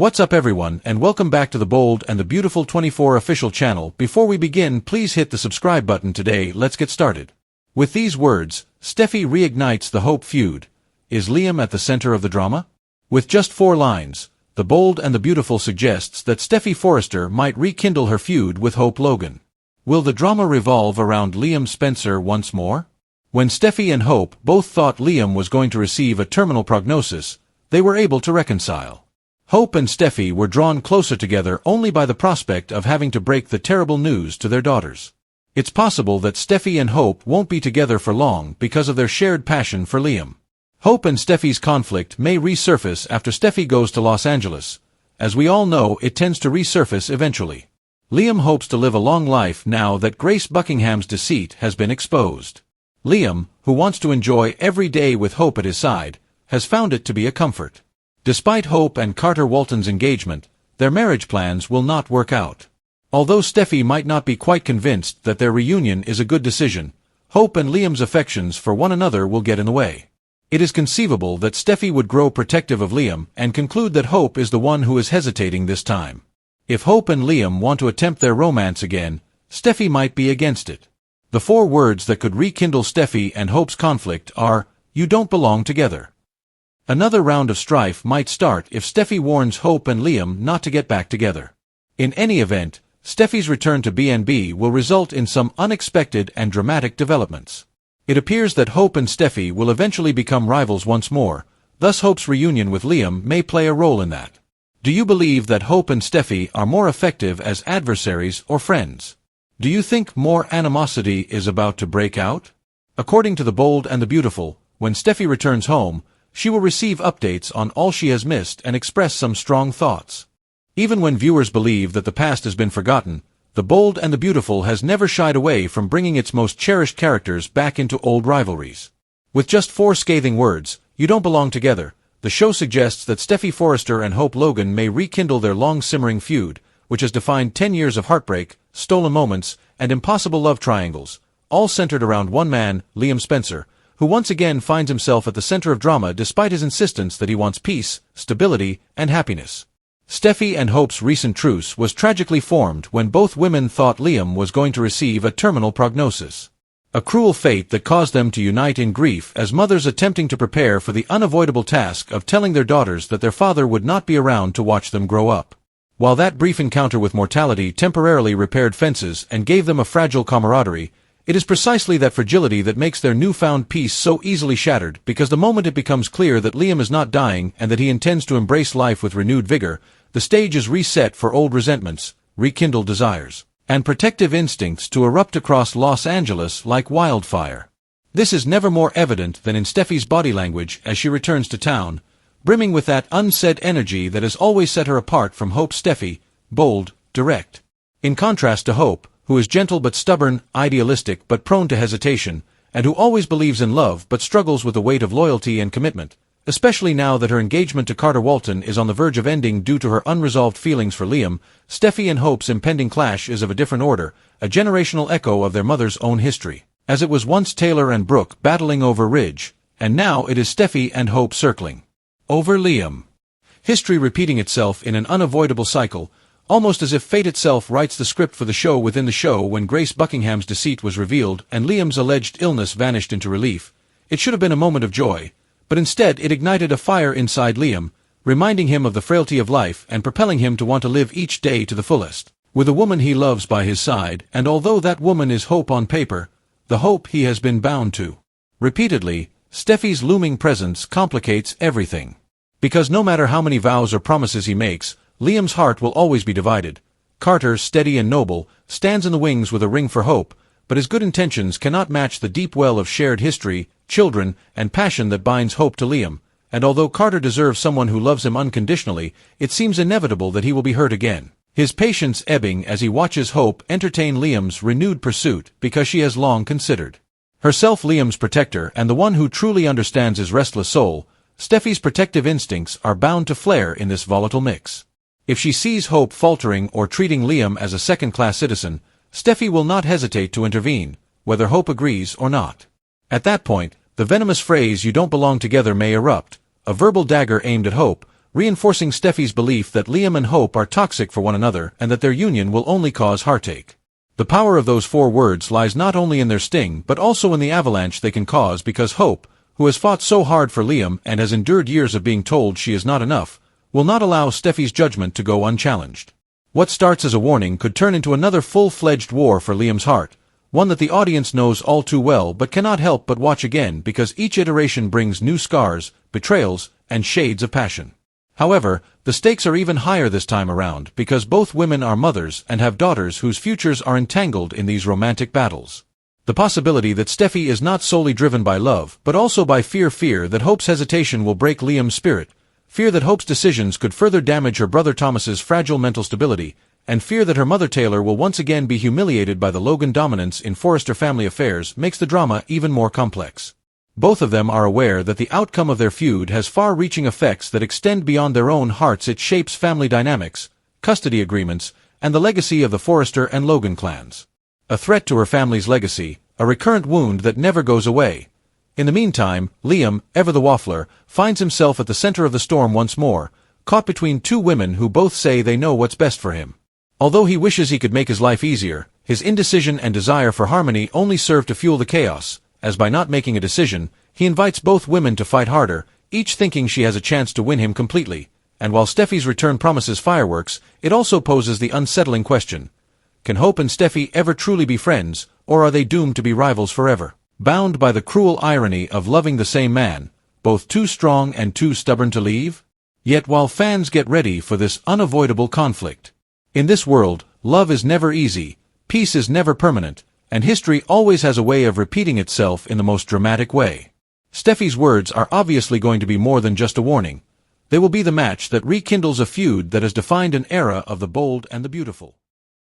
What's up everyone, and welcome back to the Bold and the Beautiful 24 official channel. Before we begin, please hit the subscribe button today. Let's get started. With these words, Steffy reignites the Hope feud. Is Liam at the center of the drama? With just 4 lines, the Bold and the Beautiful suggests that Steffy Forrester might rekindle her feud with Hope Logan. Will the drama revolve around Liam Spencer once more? When Steffy and Hope both thought Liam was going to receive a terminal prognosis, they were able to reconcile. Hope and Steffy were drawn closer together only by the prospect of having to break the terrible news to their daughters. It's possible that Steffy and Hope won't be together for long because of their shared passion for Liam. Hope and Steffy's conflict may resurface after Steffy goes to Los Angeles. As we all know, it tends to resurface eventually. Liam hopes to live a long life now that Grace Buckingham's deceit has been exposed. Liam, who wants to enjoy every day with Hope at his side, has found it to be a comfort. Despite Hope and Carter Walton's engagement, their marriage plans will not work out. Although Steffy might not be quite convinced that their reunion is a good decision, Hope and Liam's affections for one another will get in the way. It is conceivable that Steffy would grow protective of Liam and conclude that Hope is the one who is hesitating this time. If Hope and Liam want to attempt their romance again, Steffy might be against it. The 4 words that could rekindle Steffy and Hope's conflict are, "You don't belong together." Another round of strife might start if Steffy warns Hope and Liam not to get back together. In any event, Steffy's return to B&B will result in some unexpected and dramatic developments. It appears that Hope and Steffy will eventually become rivals once more, thus Hope's reunion with Liam may play a role in that. Do you believe that Hope and Steffy are more effective as adversaries or friends? Do you think more animosity is about to break out? According to the Bold and the Beautiful, when Steffy returns home, she will receive updates on all she has missed and express some strong thoughts. Even when viewers believe that the past has been forgotten, the Bold and the Beautiful has never shied away from bringing its most cherished characters back into old rivalries. With just 4 scathing words, "You don't belong together," the show suggests that Steffy Forrester and Hope Logan may rekindle their long-simmering feud, which has defined 10 years of heartbreak, stolen moments, and impossible love triangles, all centered around one man, Liam Spencer, who once again finds himself at the center of drama despite his insistence that he wants peace, stability, and happiness. Steffy and Hope's recent truce was tragically formed when both women thought Liam was going to receive a terminal prognosis. A cruel fate that caused them to unite in grief as mothers attempting to prepare for the unavoidable task of telling their daughters that their father would not be around to watch them grow up. While that brief encounter with mortality temporarily repaired fences and gave them a fragile camaraderie, it is precisely that fragility that makes their newfound peace so easily shattered, because the moment it becomes clear that Liam is not dying and that he intends to embrace life with renewed vigor, the stage is reset for old resentments, rekindled desires, and protective instincts to erupt across Los Angeles like wildfire. This is never more evident than in Steffy's body language as she returns to town, brimming with that unsaid energy that has always set her apart from Hope's Steffy, bold, direct. In contrast to Hope, who is gentle but stubborn, idealistic but prone to hesitation, and who always believes in love but struggles with the weight of loyalty and commitment, especially now that her engagement to Carter Walton is on the verge of ending due to her unresolved feelings for Liam, Steffy and Hope's impending clash is of a different order, a generational echo of their mother's own history. As it was once Taylor and Brooke battling over Ridge, and now it is Steffy and Hope circling over Liam. History repeating itself in an unavoidable cycle, almost as if fate itself writes the script for the show within the show. When Grace Buckingham's deceit was revealed and Liam's alleged illness vanished into relief, it should have been a moment of joy, but instead it ignited a fire inside Liam, reminding him of the frailty of life and propelling him to want to live each day to the fullest, with a woman he loves by his side, and although that woman is Hope on paper, the Hope he has been bound to. Repeatedly, Steffy's looming presence complicates everything. Because no matter how many vows or promises he makes, Liam's heart will always be divided. Carter, steady and noble, stands in the wings with a ring for Hope, but his good intentions cannot match the deep well of shared history, children, and passion that binds Hope to Liam, and although Carter deserves someone who loves him unconditionally, it seems inevitable that he will be hurt again. His patience ebbing as he watches Hope entertain Liam's renewed pursuit because she has long considered herself Liam's protector and the one who truly understands his restless soul. Steffy's protective instincts are bound to flare in this volatile mix. If she sees Hope faltering or treating Liam as a second-class citizen, Steffy will not hesitate to intervene, whether Hope agrees or not. At that point, the venomous phrase "you don't belong together" may erupt, a verbal dagger aimed at Hope, reinforcing Steffy's belief that Liam and Hope are toxic for one another and that their union will only cause heartache. The power of those 4 words lies not only in their sting but also in the avalanche they can cause, because Hope, who has fought so hard for Liam and has endured years of being told she is not enough, will not allow Steffy's judgment to go unchallenged. What starts as a warning could turn into another full-fledged war for Liam's heart, one that the audience knows all too well but cannot help but watch again because each iteration brings new scars, betrayals, and shades of passion. However, the stakes are even higher this time around because both women are mothers and have daughters whose futures are entangled in these romantic battles. The possibility that Steffy is not solely driven by love but also by fear that Hope's hesitation will break Liam's spirit, fear that Hope's decisions could further damage her brother Thomas's fragile mental stability, and fear that her mother Taylor will once again be humiliated by the Logan dominance in Forrester family affairs makes the drama even more complex. Both of them are aware that the outcome of their feud has far-reaching effects that extend beyond their own hearts. It shapes family dynamics, custody agreements, and the legacy of the Forrester and Logan clans. A threat to her family's legacy, a recurrent wound that never goes away. In the meantime, Liam, ever the waffler, finds himself at the center of the storm once more, caught between 2 women who both say they know what's best for him. Although he wishes he could make his life easier, his indecision and desire for harmony only serve to fuel the chaos, as by not making a decision, he invites both women to fight harder, each thinking she has a chance to win him completely. And while Steffy's return promises fireworks, it also poses the unsettling question: can Hope and Steffy ever truly be friends, or are they doomed to be rivals forever? Bound by the cruel irony of loving the same man, both too strong and too stubborn to leave? Yet while fans get ready for this unavoidable conflict, in this world, love is never easy, peace is never permanent, and history always has a way of repeating itself in the most dramatic way. Steffy's words are obviously going to be more than just a warning. They will be the match that rekindles a feud that has defined an era of the bold and the beautiful.